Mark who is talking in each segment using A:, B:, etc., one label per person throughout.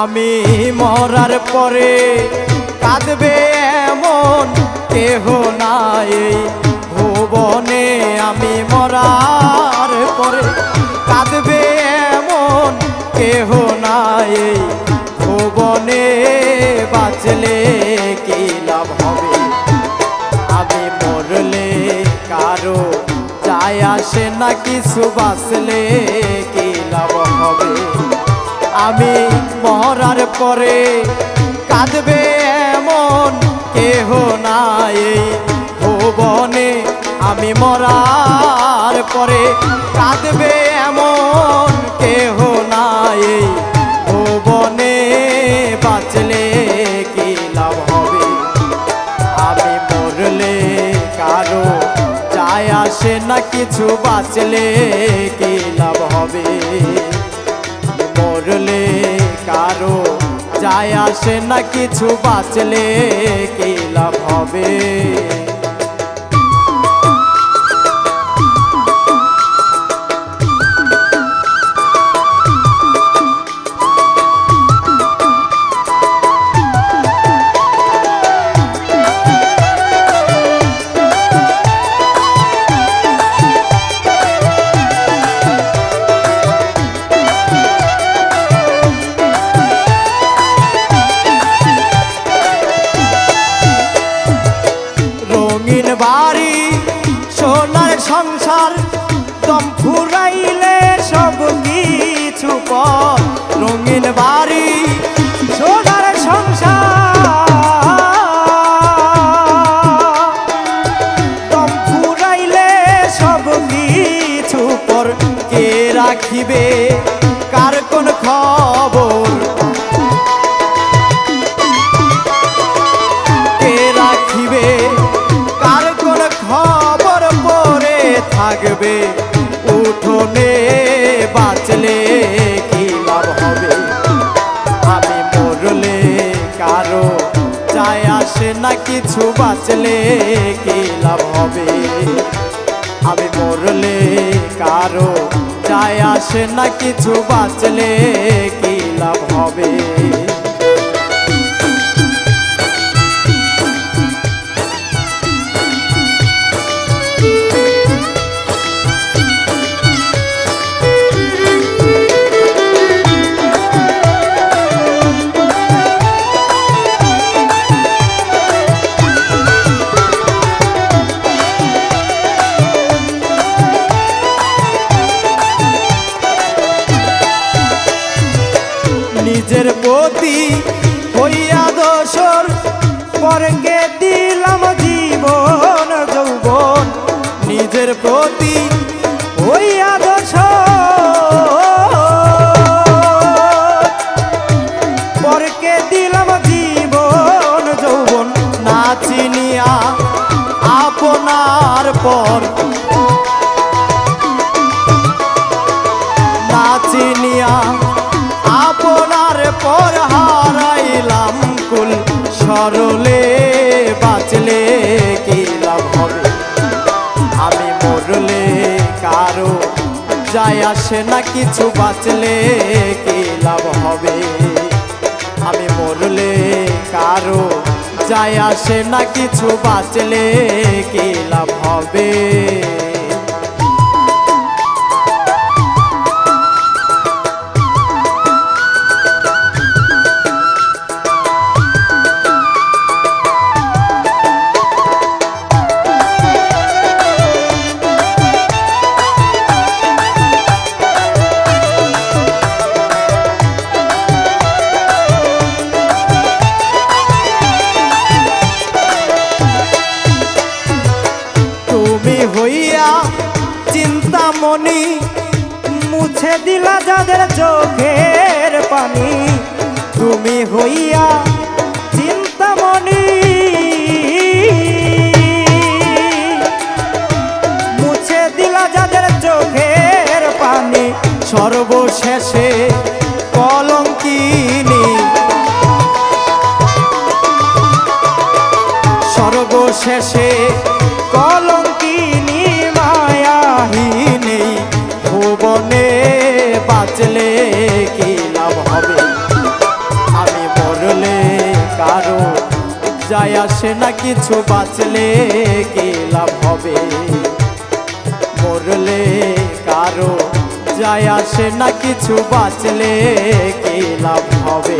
A: আমি মরার পরে কাঁদবে এমন কেহ নাই এই ভুবনে। আমি মরার পরে কাঁদবে এমন কেহ নাই এই ভুবনে। বাঁচলে কি লাভ হবে, আমি মরলে কারো যায় আসে না কিছু, বাঁচলে কি লাভ হবে। আমি মরার পরে কাঁদবে এমন কেহ নাই এই ভুবনে। আমি মরার পরে কাঁদবে এমন কেহ নাই এই ভুবনে। বাঁচলে কি লাভ হবে, আমি মরলে কারো যায় আসে না কিছু, বাঁচলে কি লাভ হবে। মরলে কারো যায় আসে না কিছু, বাঁচলে কি লাভ হবে। বাড়ি সোনার সংসার দম ফুরাইলে সব কিছু পর। রঙিন বাড়ি সোনার সংসার দম ফুরাইলে সব কিছু পর। কে রাখিবে কার কোন খবর, কে রাখিবে খবর পরে থাকবে উঠোনে। বাঁচলে কি লাভ হবে, আমি মরলে কারো যায় আসে না কিছু, বাঁচলে কি লাভ হবে। আমি মরলে কারো যায় আসে না কিছু, বাঁচলে কি লাভ হবে। নিজের প্রতি হইয়া দোষর, পরকে দিলাম জীবন যৌবন। নিজের প্রতি হইয়া দোষর, পরকে দিলাম জীবন যৌবন। না চিনিয়া আপনার পর, না চিনিয়া আপনার পর হারাইলাম কুল সরলে। বাঁচলে কি লাভ হবে, আমি মরলে কারো যায় আসে না কিছু, বাঁচলে কি লাভ হবে। আমি মরলে কারো যায় আসে না কিছু, বাঁচলে কি লাভ হবে। হইয়া চিন্তামণি মুছে দিলা যাদের চোখের পানি। তুমি হইয়া চিন্তামণি মুছে দিলা যাদের চোখের পানি। সর্বশেষে কলঙ্কিনী, সর্বশেষে কলঙ্কিনী মায়াহীনী ভুবনে। বাঁচলে কি লাভ হবে, যায় আসে না কিছু বাঁচলে কি লাভ হবে মরলে কারো যায় আসে না কিছু বাঁচলে কি লাভ হবে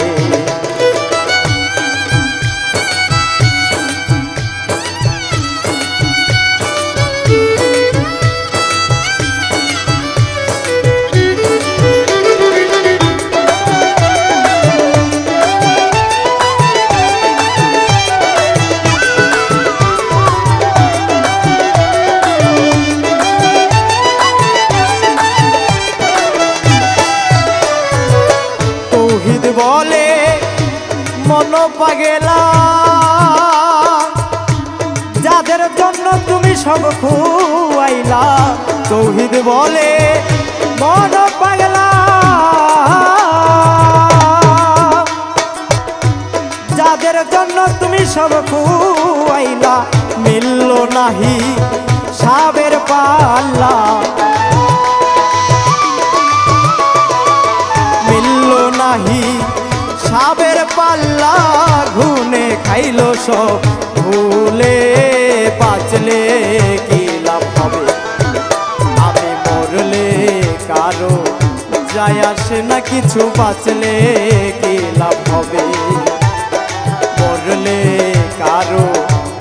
A: বলে মন পাগেলা যাদের জন্য তুমি সব খুয়াইলা তৌহিদ বলে মন পাগলা যাদের জন্য তুমি সব খুয়াইলা মিলল নাহি সাবের পাল্লা মিলল নাহি সাবের পাল্লা ঘুনে খাইলো সব ভুলে বাঁচলে কি লাভ হবে আমি মরলে কারো যায় আসে না কিছু বাঁচলে কি লাভ হবে মরলে কারো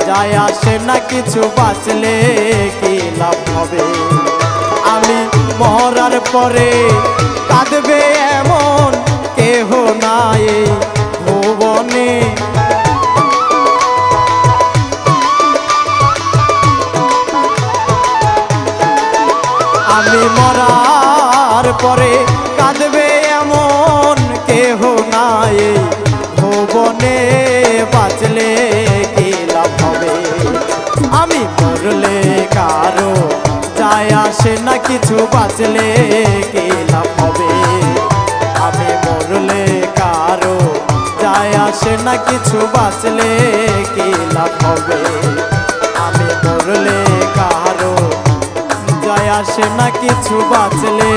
A: যায় আসে না কিছু বাঁচলে কি লাভ হবে আমি মরার পরে কাঁদবে এমন কেহ নাই ভুবনে আমি মরার পরে কাঁদবে এমন কেহ নাই ভুবনে বাঁচলে কি লাভ হবে আমি মরলে কারো যায় আসে না কিছু বাঁচলে কি লাভ হবে আমি মরলে কারো যায় আসে না কিছু বাঁচলে কি লাভ হবে আমি মরলে কারো যায় আসে না কিছু বাঁচলে